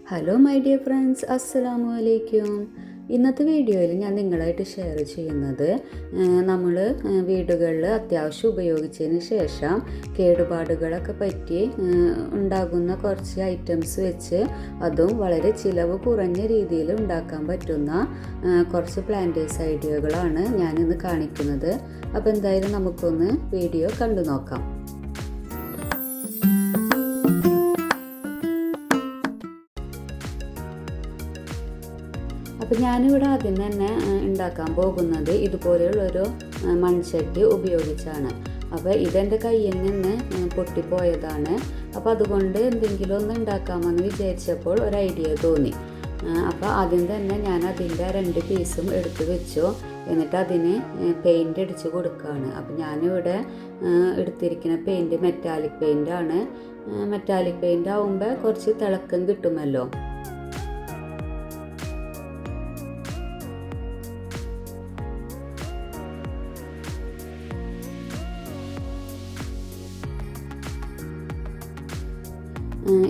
Hello my dear friends, അസ്സലാമു അലൈക്കും. ഇന്നത്തെ വീഡിയോയിൽ ഞാൻ നിങ്ങളായിട്ട് ഷെയർ ചെയ്യുന്നത് നമ്മൾ വീടുകളിൽ അത്യാവശ്യം ഉപയോഗിച്ചതിന് ശേഷം കേടുപാടുകളൊക്കെ പറ്റി ഉണ്ടാകുന്ന കുറച്ച് ഐറ്റംസ് വെച്ച് അതും വളരെ ചിലവ് കുറഞ്ഞ രീതിയിൽ ഉണ്ടാക്കാൻ പറ്റുന്ന കുറച്ച് പ്ലാന്റേഴ്സ് ഐഡിയകളാണ് ഞാനിന്ന് കാണിക്കുന്നത്. അപ്പോൾ എന്തായാലും നമുക്കൊന്ന് വീഡിയോ കണ്ടു നോക്കാം. അപ്പോൾ ഞാനിവിടെ ആദ്യം തന്നെ ഉണ്ടാക്കാൻ പോകുന്നത് ഇതുപോലെയുള്ളൊരു മൺചട്ടി ഉപയോഗിച്ചാണ്. അപ്പോൾ ഇതെൻ്റെ കയ്യിൽ നിന്ന് പൊട്ടിപ്പോയതാണ്. അപ്പോൾ അതുകൊണ്ട് എന്തെങ്കിലും ഒന്ന് ഉണ്ടാക്കാമെന്ന് വിചാരിച്ചപ്പോൾ ഒരു ഐഡിയ തോന്നി. അപ്പോൾ ആദ്യം തന്നെ ഞാൻ അതിൻ്റെ 2 പീസും എടുത്ത് വെച്ചു. എന്നിട്ട് അതിന് പെയിൻ്റ് അടിച്ച് കൊടുക്കുകയാണ്. അപ്പോൾ ഞാനിവിടെ എടുത്തിരിക്കുന്ന പെയിൻറ്റ് മെറ്റാലിക് പെയിൻ്റാണ്. മെറ്റാലിക് പെയിൻ്റ് ആകുമ്പോൾ കുറച്ച് തിളക്കം കിട്ടുമല്ലോ.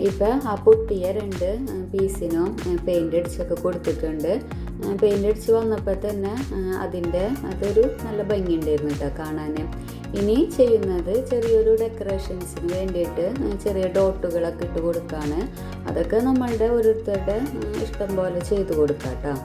ഇപ്പോൾ ആ പൊട്ടിയ 2 പീസിനും പെയിൻ്റ് അടിച്ചൊക്കെ കൊടുത്തിട്ടുണ്ട്. പെയിൻ്റ് അടിച്ച് വന്നപ്പോൾ തന്നെ അതൊരു നല്ല ഭംഗിയുണ്ടായിരുന്നു കേട്ടോ കാണാൻ. ഇനി ചെയ്യുന്നത് ചെറിയൊരു ഡെക്കറേഷൻസിന് വേണ്ടിയിട്ട് ചെറിയ ഡോട്ടുകളൊക്കെ ഇട്ട് കൊടുക്കുകയാണ്. അതൊക്കെ നമ്മളുടെ ഓരോരുത്തരുടെ ഇഷ്ടം പോലെ ചെയ്ത് കൊടുക്കാം കേട്ടോ.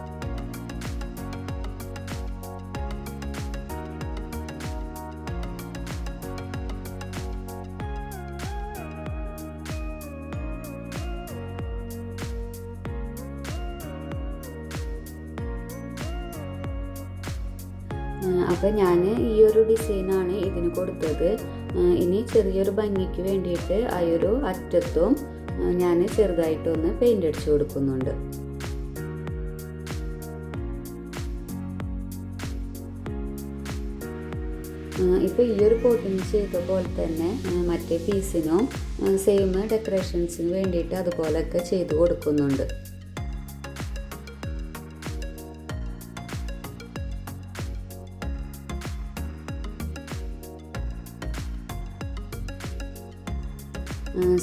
അപ്പോൾ ഞാൻ ഈ ഒരു ഡിസൈനാണ് ഇതിന് കൊടുത്തത്. ഇനി ചെറിയൊരു ഭംഗിക്ക് വേണ്ടിയിട്ട് ആ ഒരു അറ്റത്തും ഞാൻ ചെറുതായിട്ടൊന്ന് പെയിൻ്റ് അടിച്ച് കൊടുക്കുന്നുണ്ട്. ഇപ്പോൾ ഈ ഒരു പോട്ടിന് ചെയ്ത പോലെ തന്നെ മറ്റേ പീസിനും സെയിം ഡെക്കറേഷൻസിന് വേണ്ടിയിട്ട് അതുപോലെയൊക്കെ ചെയ്ത് കൊടുക്കുന്നുണ്ട്.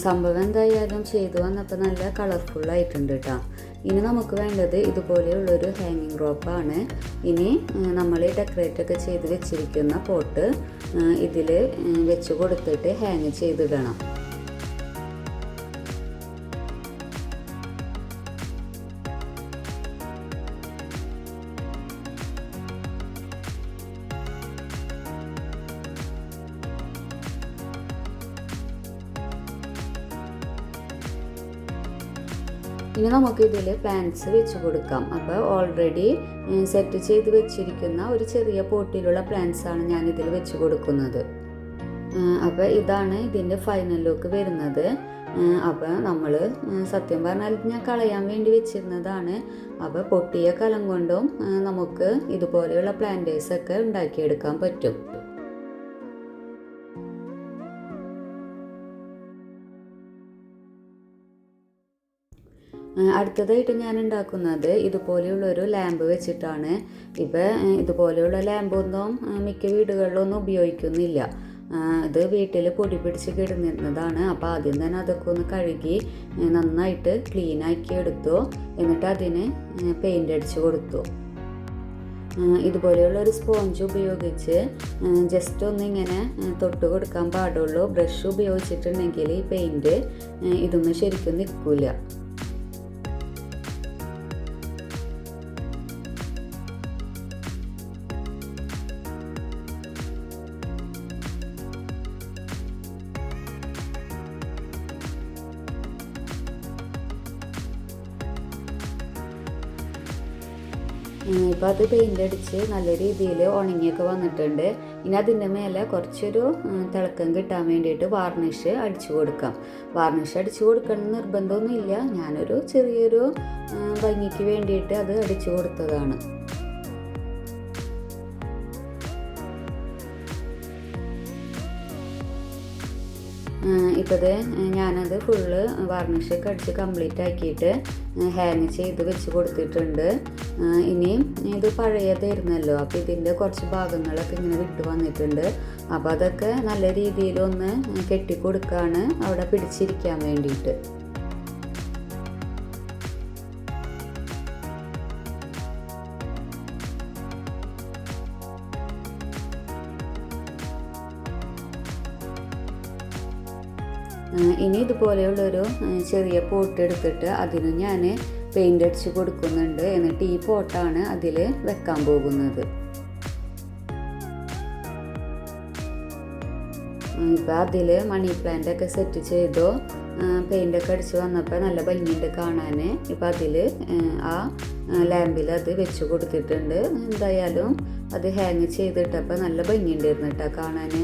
സംഭവം എന്തായാലും ചെയ്തു വന്നപ്പോൾ നല്ല കളർഫുള്ളായിട്ടുണ്ട് കേട്ടോ. ഇനി നമുക്ക് വേണ്ടത് ഇതുപോലെയുള്ളൊരു ഹാങ്ങിങ് റോപ്പാണ്. ഇനി നമ്മൾ ഡെക്കറേറ്റൊക്കെ ചെയ്ത് വെച്ചിരിക്കുന്ന പോട്ട് ഇതിൽ വെച്ച് കൊടുത്തിട്ട് ഹാങ് ചെയ്തിടണം. ഇനി നമുക്കിതിൽ പ്ലാന്റ്സ് വെച്ച് കൊടുക്കാം. അപ്പോൾ ഓൾറെഡി സെറ്റ് ചെയ്ത് വെച്ചിരിക്കുന്ന ഒരു ചെറിയ പോട്ടിലുള്ള പ്ലാന്റ്സാണ് ഞാനിതിൽ വെച്ച് കൊടുക്കുന്നത്. അപ്പോൾ ഇതാണ് ഇതിൻ്റെ ഫൈനൽ ലുക്ക് വരുന്നത്. അപ്പോൾ നമ്മൾ സത്യം പറഞ്ഞാൽ ഞാൻ കളയാൻ വേണ്ടി വെച്ചിരുന്നതാണ്. അപ്പോൾ പൊട്ടിയ കലം കൊണ്ടും നമുക്ക് ഇതുപോലെയുള്ള പ്ലാന്റേഴ്സൊക്കെ ഉണ്ടാക്കിയെടുക്കാൻ പറ്റും. അടുത്തതായിട്ട് ഞാൻ ഉണ്ടാക്കുന്നത് ഇതുപോലെയുള്ളൊരു ലാമ്പ് വെച്ചിട്ടാണ്. ഇപ്പം ഇതുപോലെയുള്ള ലാമ്പൊന്നും മിക്ക വീടുകളിലൊന്നും ഉപയോഗിക്കുന്നില്ല. ഇത് വീട്ടിൽ പൊടി പിടിച്ച് കിടന്നിരുന്നതാണ്. അപ്പോൾ ആദ്യം തന്നെ അതൊക്കെ ഒന്ന് കഴുകി നന്നായിട്ട് ക്ലീനാക്കി എടുത്തു. എന്നിട്ട് അതിന് പെയിൻ്റ് അടിച്ച് കൊടുത്തു. ഇതുപോലെയുള്ള ഒരു സ്പോഞ്ച് ഉപയോഗിച്ച് ജസ്റ്റ് ഒന്നിങ്ങനെ തൊട്ട് കൊടുക്കാൻ പാടുള്ളൂ. ബ്രഷ് ഉപയോഗിച്ചിട്ടുണ്ടെങ്കിൽ ഈ പെയിൻറ്റ് ഇതൊന്നും ശരിക്കും നിൽക്കില്ല. ഇപ്പോൾ അത് പെയിൻ്റ് അടിച്ച് നല്ല രീതിയിൽ ഉണങ്ങിയൊക്കെ വന്നിട്ടുണ്ട്. ഇനി അതിൻ്റെ മേലെ കുറച്ചൊരു തിളക്കം കിട്ടാൻ വേണ്ടിയിട്ട് വാർണിഷ് അടിച്ചു കൊടുക്കാം. വാർണിഷ് അടിച്ചു കൊടുക്കണം നിർബന്ധമൊന്നുമില്ല. ഞാനൊരു ചെറിയൊരു ഭംഗിക്ക് വേണ്ടിയിട്ട് അത് അടിച്ചു കൊടുത്തതാണ്. ഇപ്പോൾ ഞാനത് ഫുള്ള് വാർണിഷൊക്കെ അടിച്ച് കംപ്ലീറ്റ് ആക്കിയിട്ട് ഹാങ് ചെയ്ത് വെച്ച് കൊടുത്തിട്ടുണ്ട്. ഇനിയും ഇത് പഴയതായിരുന്നല്ലോ, അപ്പോൾ ഇതിൻ്റെ കുറച്ച് ഭാഗങ്ങളൊക്കെ ഇങ്ങനെ വിട്ടു വന്നിട്ടുണ്ട്. അപ്പോൾ അതൊക്കെ നല്ല രീതിയിലൊന്ന് കെട്ടിക്കൊടുക്കുകയാണ് അവിടെ പിടിച്ചിരിക്കാൻ വേണ്ടിയിട്ട്. ഇനി ഇതുപോലെയുള്ളൊരു ചെറിയ പോട്ട് എടുത്തിട്ട് അതിന് ഞാൻ പെയിൻ്റ് അടിച്ച് കൊടുക്കുന്നുണ്ട്. എന്നിട്ട് ഈ പോട്ടാണ് അതിൽ വെക്കാൻ പോകുന്നത്. ഇപ്പം അതിൽ മണി പ്ലാന്റ് ഒക്കെ സെറ്റ് ചെയ്തു പെയിൻ്റൊക്കെ അടിച്ച് വന്നപ്പോൾ നല്ല ഭംഗിയുണ്ട് കാണാൻ. ഇപ്പം അതിൽ ആ ലാമ്പിൽ അത് വെച്ച് കൊടുത്തിട്ടുണ്ട്. എന്തായാലും അത് ഹാങ് ചെയ്തിട്ടപ്പോൾ നല്ല ഭംഗിയുണ്ടായിരുന്നു കേട്ടോ കാണാൻ.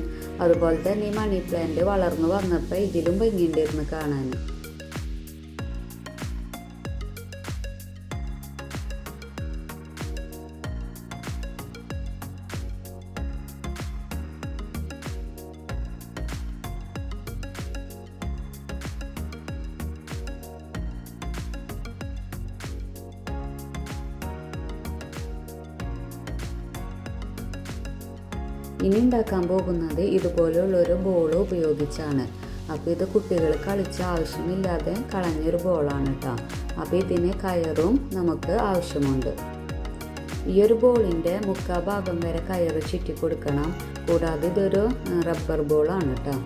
അതുപോലെ തന്നെ ഈ മണി പ്ലാന്റ് വളർന്നു വന്നപ്പോൾ ഇതിലും ഭംഗിയുണ്ടായിരുന്നു കാണാൻ. ഇനി ഉണ്ടാക്കാൻ പോകുന്നത് ഇതുപോലെയുള്ളൊരു ബോൾ ഉപയോഗിച്ചാണ്. അപ്പോൾ ഇത് കുട്ടികൾ കളിച്ച ആവശ്യമില്ലാതെ കളഞ്ഞൊരു ബോളാണ് കേട്ടോ. അപ്പോൾ ഇതിന് കയറും നമുക്ക് ആവശ്യമുണ്ട്. ഈ ഒരു ബോളിൻ്റെ മുക്കാൽ ഭാഗം വരെ കയറ് ചുറ്റി കൊടുക്കണം. കൂടാതെ ഇതൊരു റബ്ബർ ബോളാണ് കേട്ടോ.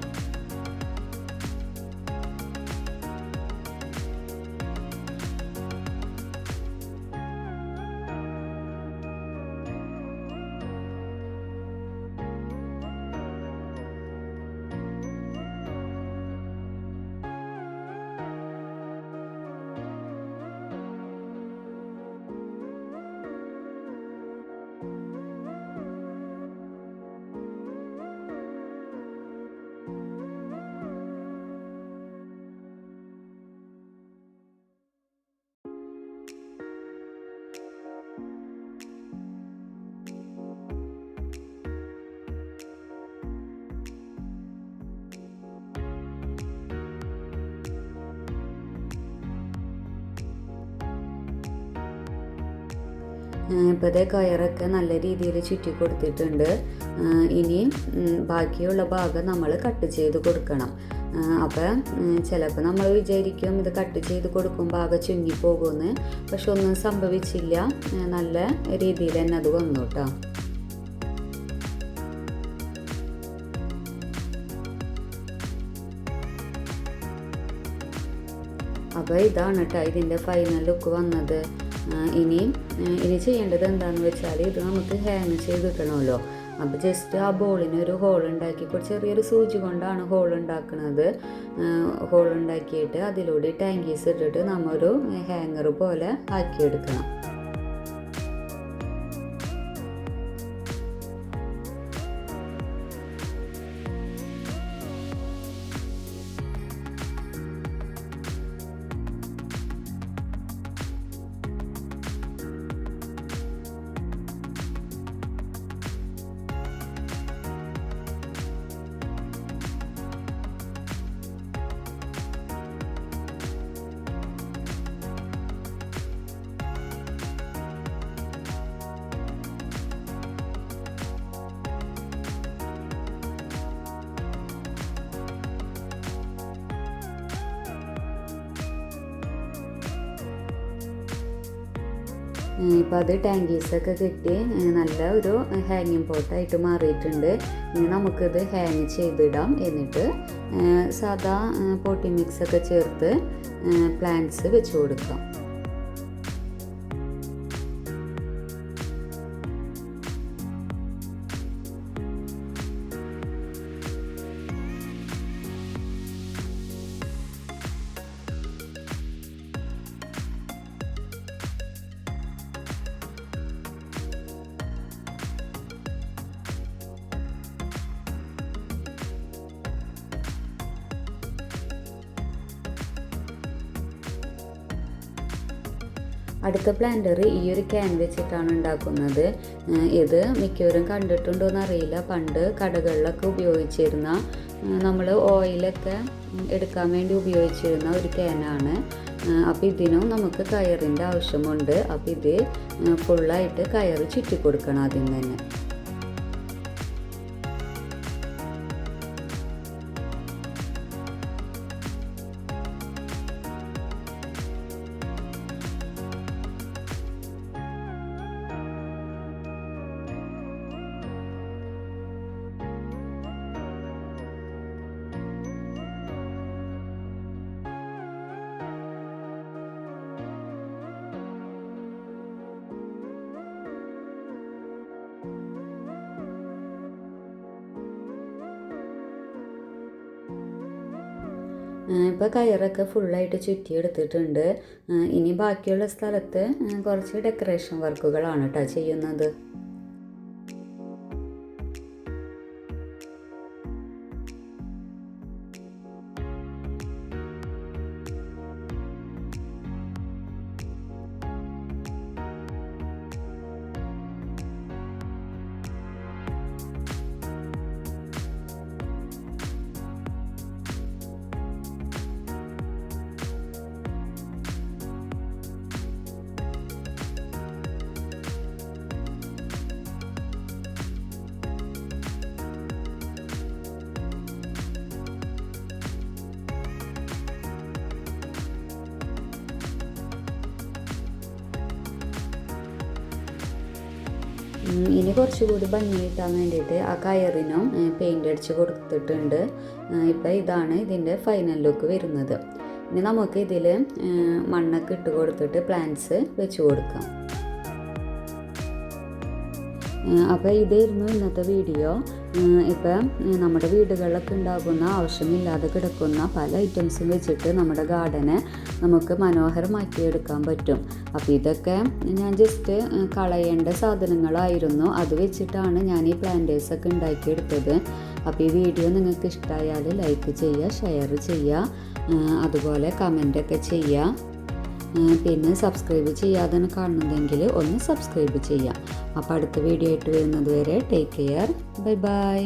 ഇപ്പോൾ അതേ കയറൊക്കെ നല്ല രീതിയിൽ ചുറ്റി കൊടുത്തിട്ടുണ്ട്. ഇനി ബാക്കിയുള്ള ഭാഗം നമ്മൾ കട്ട് ചെയ്ത് കൊടുക്കണം. അപ്പോൾ ചിലപ്പോൾ നമ്മൾ വിചാരിക്കും ഇത് കട്ട് ചെയ്ത് കൊടുക്കുമ്പോൾ ആകെ ചുങ്ങിപ്പോകുമെന്ന്. പക്ഷെ ഒന്നും സംഭവിച്ചില്ല. നല്ല രീതിയിൽ തന്നെ അത് വന്നു കേട്ടോ. അപ്പോൾ ഇതാണ് കേട്ടോ ഇതിൻ്റെ ഫൈനൽ ലുക്ക് വന്നത്. ഇനി ചെയ്യേണ്ടത് എന്താണെന്ന് വെച്ചാൽ ഇത് നമുക്ക് ഹാങ് ചെയ്ത് കിട്ടണമല്ലോ. അപ്പോൾ ജസ്റ്റ് ആ ബോളിന് ഒരു ഹോൾ ഉണ്ടാക്കി ചെറിയൊരു സൂചി കൊണ്ടാണ് ഹോൾ ഉണ്ടാക്കുന്നത്. ഹോൾ ഉണ്ടാക്കിയിട്ട് അതിലൂടെ ടാങ്കീസ് ഇട്ടിട്ട് നമ്മൊരു ഹാങ്ങർ പോലെ ആക്കിയെടുക്കണം. ഇപ്പോൾ അത് ടാങ്കീസൊക്കെ കിട്ടി നല്ല ഒരു ഹാങ്ങിങ് പോട്ടായിട്ട് മാറിയിട്ടുണ്ട്. ഇനി നമുക്കിത് ഹാങ് ചെയ്തിടാം. എന്നിട്ട് സാധാ പോട്ടി മിക്സൊക്കെ ചേർത്ത് പ്ലാന്റ്സ് വെച്ച് കൊടുക്കാം. അടുത്ത പ്ലാന്റർ ഈ ഒരു ക്യാൻ വെച്ചിട്ടാണ് ഉണ്ടാക്കുന്നത്. ഇത് മിക്കവരും കണ്ടിട്ടുണ്ടോയെന്ന് അറിയില്ല. പണ്ട് കടകളിലൊക്കെ ഉപയോഗിച്ചിരുന്ന നമ്മൾ ഓയിലൊക്കെ എടുക്കാൻ വേണ്ടി ഉപയോഗിച്ചിരുന്ന ഒരു ക്യാനാണ്. അപ്പോൾ ഇതിനും നമുക്ക് കയറിൻ്റെ ആവശ്യമുണ്ട്. അപ്പോൾ ഇത് ഫുള്ളായിട്ട് കയറ് ചുറ്റി കൊടുക്കണം ആദ്യം തന്നെ. ഇപ്പോൾ കയറൊക്കെ ഫുള്ളായിട്ട് ചുറ്റിയെടുത്തിട്ടുണ്ട്. ഇനി ബാക്കിയുള്ള സ്ഥലത്ത് കുറച്ച് ഡെക്കറേഷൻ വർക്കുകളാണ് കേട്ടോ ചെയ്യുന്നത്. ഇനി കുറച്ചുകൂടി ഭംഗി കിട്ടാൻ വേണ്ടിയിട്ട് ആ കയറിനും പെയിൻ്റ് അടിച്ച് കൊടുത്തിട്ടുണ്ട്. ഇപ്പോൾ ഇതാണ് ഇതിൻ്റെ ഫൈനൽ ലുക്ക് വരുന്നത്. ഇനി നമുക്ക് ഇതിൽ മണ്ണൊക്കെ ഇട്ട് കൊടുത്തിട്ട് പ്ലാന്റ്സ് വെച്ച് കൊടുക്കാം. അപ്പോൾ ഇതായിരുന്നു ഇന്നത്തെ വീഡിയോ. ഇപ്പം നമ്മുടെ വീടുകളിലൊക്കെ ഉണ്ടാകുന്ന ആവശ്യമില്ലാതെ കിടക്കുന്ന പല ഐറ്റംസും വെച്ചിട്ട് നമ്മുടെ ഗാർഡനെ നമുക്ക് മനോഹരമാക്കിയെടുക്കാൻ പറ്റും. അപ്പോൾ ഇതൊക്കെ ഞാൻ ജസ്റ്റ് കളയേണ്ട സാധനങ്ങളായിരുന്നു. അത് വെച്ചിട്ടാണ് ഞാൻ ഈ പ്ലാന്റേഴ്സൊക്കെ ഉണ്ടാക്കിയെടുത്തത്. അപ്പോൾ ഈ വീഡിയോ നിങ്ങൾക്ക് ഇഷ്ടമായാൽ ലൈക്ക് ചെയ്യുക, ഷെയർ ചെയ്യുക, അതുപോലെ കമൻറ്റൊക്കെ ചെയ്യുക. പിന്നെ സബ്സ്ക്രൈബ് ചെയ്യാതെ കാണുന്നുണ്ടെങ്കിൽ ഒന്ന് സബ്സ്ക്രൈബ് ചെയ്യാം. അപ്പോൾ അടുത്ത വീഡിയോ ആയിട്ട് വരുന്നത് വരെ ടേക്ക് കെയർ, ബൈ ബൈ.